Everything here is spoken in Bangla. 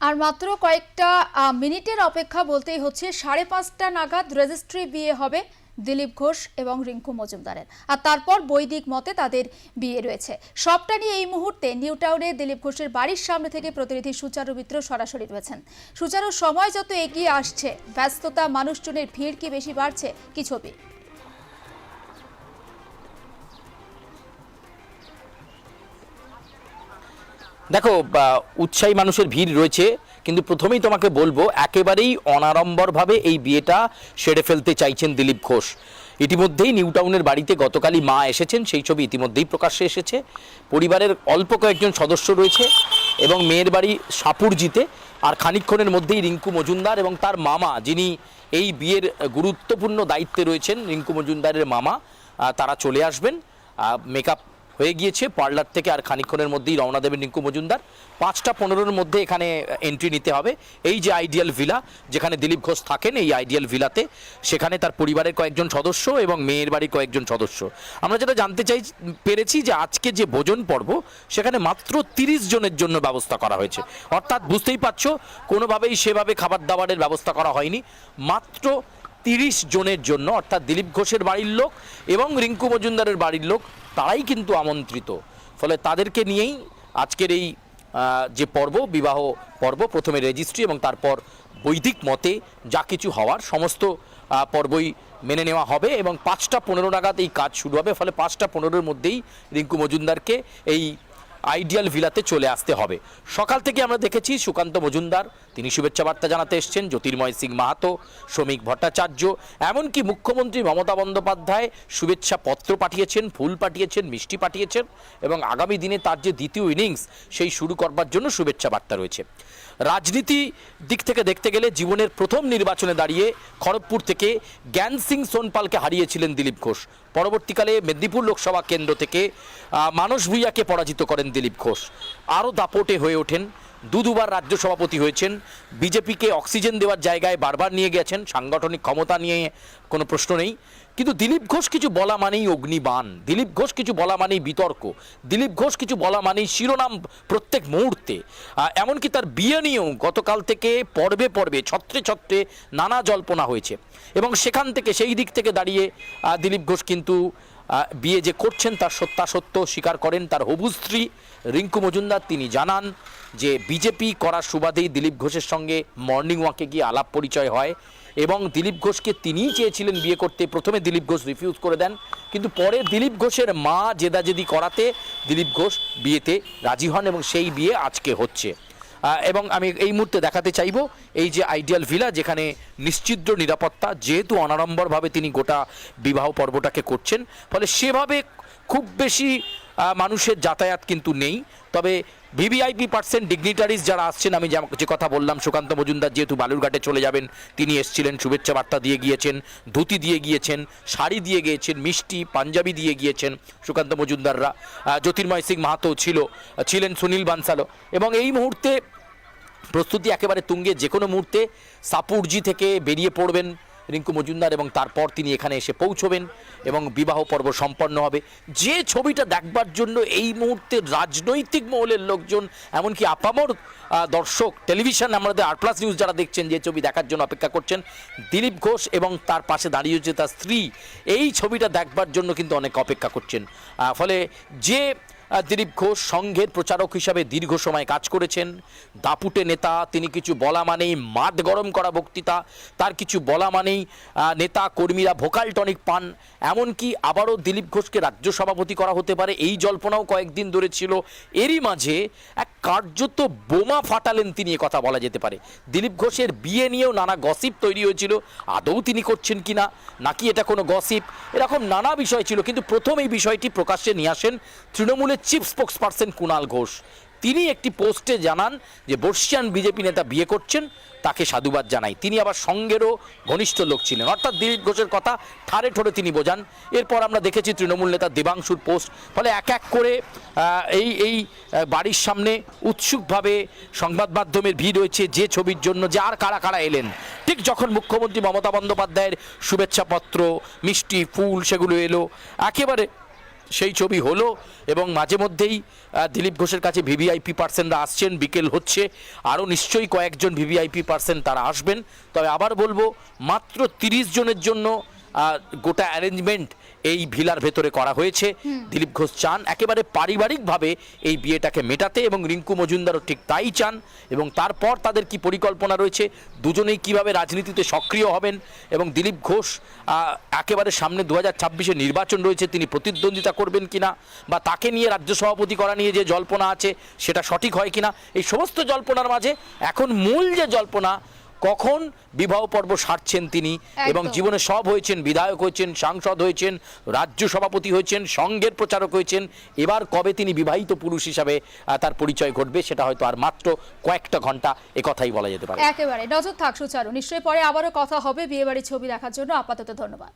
আর মাত্র কয়েকটা মিনিটের অপেক্ষা বলতেই হচ্ছে 5:30টা নাগাদ রেজিস্ট্রি বিয়ে হবে দিলীপ ঘোষ এবং রিঙ্কু মজুমদারের। আর তারপর বৈদিক মতে তাদের বিয়ে রয়েছে। সবটা নিয়ে এই মুহূর্তে নিউ টাউনে দিলীপ ঘোষের বাড়ির সামনে থেকে প্রতিনিধি সুচারু মিত্র সরাসরি রয়েছেন। সুচারু, সময় যত এগিয়ে আসছে ব্যস্ততা, মানুষজনের ভিড় কি বেশি বাড়ছে? কি ছবি? দেখো, উৎসাহী মানুষের ভিড় রয়েছে, কিন্তু প্রথমেই তোমাকে বলবো একেবারেই অনাড়ম্বরভাবে এই বিয়েটা সেরে ফেলতে চাইছেন দিলীপ ঘোষ। ইতিমধ্যেই নিউ টাউনের বাড়িতে গতকালই মা এসেছেন, সেই ছবি ইতিমধ্যেই প্রকাশ্যে এসেছে। পরিবারের অল্প কয়েকজন সদস্য রয়েছে এবং মেয়ের বাড়ি সাপুরজিতে। আর খানিকক্ষণের মধ্যেই রিঙ্কু মজুমদার এবং তার মামা, যিনি এই বিয়ের গুরুত্বপূর্ণ দায়িত্বে রয়েছেন, রিঙ্কু মজুমদারের মামা, তারা চলে আসবেন। মেকআপ হয়ে গিয়েছে পার্লার থেকে, আর খানিকক্ষণের মধ্যেই রওনা দেবেন রিঙ্কু মজুমদার। 5:15-র মধ্যে এখানে এন্ট্রি নিতে হবে। এই যে আইডিয়াল ভিলা যেখানে দিলীপ ঘোষ থাকেন, এই আইডিয়াল ভিলাতে, সেখানে তার পরিবারের কয়েকজন সদস্য এবং মেয়ের বাড়ির কয়েকজন সদস্য। আমরা যেটা জানতে পেরেছি যে আজকে যে ভোজন পর্ব, সেখানে মাত্র 30 জনের জন্য ব্যবস্থা করা হয়েছে। অর্থাৎ বুঝতেই পারছো, কোনোভাবেই সেভাবে খাবার দাবারের ব্যবস্থা করা হয়নি। মাত্র 30 জনের জন্য, অর্থাৎ দিলীপ ঘোষের বাড়ির লোক এবং রিঙ্কু মজুমদারের বাড়ির লোক, তারাই কিন্তু আমন্ত্রিত। ফলে তাদেরকে নিয়েই আজকের এই যে পর্ব, বিবাহ পর্ব, প্রথমে রেজিস্ট্রি এবং তারপর বৈদিক মতে যা কিছু হওয়ার সমস্ত পর্বই মেনে নেওয়া হবে এবং 5:15 নাগাদ এই কাজ শুরু হবে। ফলে 5:15-র মধ্যেই রিঙ্কু মজুমদারকে এই আইডিয়াল ভিলাতে চলে আসতে হবে। সকাল থেকে আমরা দেখেছি সুকান্ত মজুমদার তিনি শুভেচ্ছা বার্তা জানাতে এসছেন, জ্যোতির্ময় সিং মাহাতো, শ্রমিক ভট্টাচার্য, এমনকি মুখ্যমন্ত্রী মমতা বন্দ্যোপাধ্যায় শুভেচ্ছা পত্র পাঠিয়েছেন, ফুল পাঠিয়েছেন, মিষ্টি পাঠিয়েছেন এবং আগামী দিনে তার যে দ্বিতীয় ইনিংস সেই শুরু করবার জন্য শুভেচ্ছা বার্তা রয়েছে। রাজনীতি দিক থেকে দেখতে গেলে জীবনের প্রথম নির্বাচনে দাঁড়িয়ে খড়গপুর থেকে জ্ঞান সিং সোনপালকে হারিয়েছিলেন দিলীপ ঘোষ। পরবর্তীকালে মেদিনীপুর লোকসভা কেন্দ্র থেকে মানস ভূঁইয়াকে পরাজিত করেন দিলীপ ঘোষ। আরও দাপটে হয়ে ওঠেন, দুবার রাজ্য সভাপতি হয়েছেন, বিজেপিকে অক্সিজেন দেওয়ার জায়গায় বারবার নিয়ে গেছেন, সাংগঠনিক ক্ষমতা নিয়ে কোনো প্রশ্ন নেই। কিন্তু দিলীপ ঘোষ কিছু বলা মানেই অগ্নিবাণ, দিলীপ ঘোষ কিছু বলা মানেই বিতর্ক, দিলীপ ঘোষ কিছু বলা মানেই শিরোনাম প্রত্যেক মুহূর্তে। এমনকি তার বিয়ে নিয়েও গতকাল থেকে পর্বে পর্বে ছত্রে ছত্রে নানা জল্পনা হয়েছে এবং সেখান থেকে, সেই দিক থেকে দাঁড়িয়ে দিলীপ ঘোষ কিন্তু বিয়ে যে করছেন তার সত্যাসত্য স্বীকার করেন তার হবু স্ত্রী রিঙ্কু মজুমদার। তিনি জানান যে বিজেপি করার সুবাদেই দিলীপ ঘোষের সঙ্গে মর্নিং ওয়াকে গিয়ে আলাপ পরিচয় হয় এবং দিলীপ ঘোষকে তিনিই চেয়েছিলেন বিয়ে করতে। প্রথমে দিলীপ ঘোষ রিফিউজ করে দেন, কিন্তু পরে দিলীপ ঘোষের মা জেদাজেদি করাতে দিলীপ ঘোষ বিয়েতে রাজি হন এবং সেই বিয়ে আজকে হচ্ছে। এবং আমি এই মুহূর্তে দেখাতে চাইব এই যে আইডিয়াল ভিলা, যেখানে নিশ্চিদ্র নিরাপত্তা, যেহেতু অনাড়ম্বরভাবে তিনি গোটা বিবাহ পর্বটাকে করছেন, ফলে সেভাবে খুব বেশি মানুষের যাতায়াত কিন্তু নেই। তবে ভিভিআইপি পার্সেন্ট ডিগনিটারিজ যারা আসছেন, আমি যে কথা বললাম, সুকান্ত মজুমদার যেহেতু বালুরঘাটে চলে যাবেন, তিনি এসেছিলেন, শুভেচ্ছা বার্তা দিয়ে গিয়েছেন, ধুতি দিয়ে গিয়েছেন, শাড়ি দিয়ে গিয়েছেন, মিষ্টি পাঞ্জাবি দিয়ে গিয়েছেন সুকান্ত মজুমদাররা। জ্যোতির্ময় সিং মাহাতো ছিলেন, সুনীল বানসালো, এবং এই মুহূর্তে প্রস্তুতি একেবারে তুঙ্গে। যে কোনো মুহূর্তে সাপুরজি থেকে বেরিয়ে পড়বেন রিঙ্কু মজুমদার এবং তারপর তিনি এখানে এসে পৌঁছবেন এবং বিবাহ পর্ব সম্পন্ন হবে। যে ছবিটা দেখবার জন্য এই মুহূর্তে রাজনৈতিক মহলের লোকজন, এমনকি আপামর দর্শক, টেলিভিশন, আমাদের আর+ নিউজ যারা দেখছেন, যে ছবি দেখার জন্য অপেক্ষা করছেন, দিলীপ ঘোষ এবং তার পাশে দাঁড়িয়ে হচ্ছে তার স্ত্রী, এই ছবিটা দেখবার জন্য কিন্তু অনেক অপেক্ষা করছেন। ফলে যে দিলীপ ঘোষ সংঘের প্রচারক হিসাবে দীর্ঘ সময় কাজ করেছেন, দাপুটে নেতা, তিনি কিছু বলা মানেই মাঠ গরম করা বক্তৃতা, তার কিছু বলা মানেই নেতা কর্মীরা ভোকাল টনিক পান, এমনকি আবারও দিলীপ ঘোষকে রাজ্য সভাপতি করা হতে পারে এই জল্পনাও কয়েকদিন ধরে ছিল। এরই মাঝে এক কার্যত বোমা ফাটালেন তিনি, কথা বলা যেতে পারে। দিলীপ ঘোষের বিয়ে নিয়েও নানা গসিপ তৈরি হয়েছিল, আদৌ তিনি করছেন কিনা, নাকি এটা কোনো গসিপ, এরকম নানা বিষয় ছিল। কিন্তু প্রথম এই বিষয়টি প্রকাশ্যে নিয়ে আসেন তৃণমূলের chief spokes person Kunal Ghosh. তিনি একটি পোস্টে জানান যে বর্ষিয়ান বিজেপি নেতা বিয়ে করছেন, তাকে সাধুবাদ জানাই। তিনি আবার সঙ্গেরও ঘনিষ্ঠ লোক ছিলেন, অর্থাৎ দিলীপ ঘোষের কথা ঠাড়ে ঠোড়ে তিনি বোঝান। এরপর আমরা দেখেছি তৃণমূল নেতা দেবাংশুর পোস্ট। ফলে এক এক করে এই বাড়ির সামনে উৎসুকভাবে সংবাদ মাধ্যমের ভিড় রয়েছে যে ছবির জন্য, যে আর কারা কারা এলেন। ঠিক যখন মুখ্যমন্ত্রী মমতা বন্দ্যোপাধ্যায়ের শুভেচ্ছাপত্র, মিষ্টি, ফুল সেগুলো এলো, একেবারে সেই ছবি হলো এবং মাঝে মধ্যেই দিলীপ ঘোষের কাছে ভিভিআইপি পার্সনরা আসছেন, বিকেল হচ্ছে, আরও নিশ্চয়ই কয়েকজন ভিভিআইপি পার্সন তারা আসবেন। তবে আবার বলবো, মাত্র 30 জনের জন্য গোটা অ্যারেঞ্জমেন্ট এই ভিলার ভেতরে করা হয়েছে। দিলীপ ঘোষ চান একেবারে পারিবারিকভাবে এই বিয়েটাকে মেটাতে এবং রিঙ্কু মজুমদারও ঠিক তাই চান। এবং তারপর তাদের কি পরিকল্পনা রয়েছে, দুজনেই কিভাবে রাজনীতিতে সক্রিয় হবেন, এবং দিলীপ ঘোষ একেবারে সামনে 2026-এ নির্বাচন রয়েছে, তিনি প্রতিদ্বন্দ্বিতা করবেন কিনা, বা তাকে নিয়ে রাজ্য সভাপতি করা নিয়ে যে জল্পনা আছে সেটা সঠিক হয় কিনা, এই সমস্ত জল্পনার মাঝে এখন মূল যে জল্পনা, কখন বিবাহ পর্ব সারছেন তিনি, এবং জীবনে সব হয়েছেন, বিধায়ক হয়েছেন, সাংসদ হয়েছেন, রাজ্য সভাপতি হয়েছেন, সংঘের প্রচারক হয়েছেন, এবার কবে তিনি বিবাহিত পুরুষ হিসাবে তার পরিচয় ঘটবে সেটা হয়তো আর মাত্র কয়েকটা ঘন্টা, একথাই বলা যেতে পারে। একেবারে নজর থাক সুচারু, নিশ্চয়ই পরে আবারও কথা হবে। বিয়েবাড়ির ছবি দেখার জন্য আপাতত ধন্যবাদ।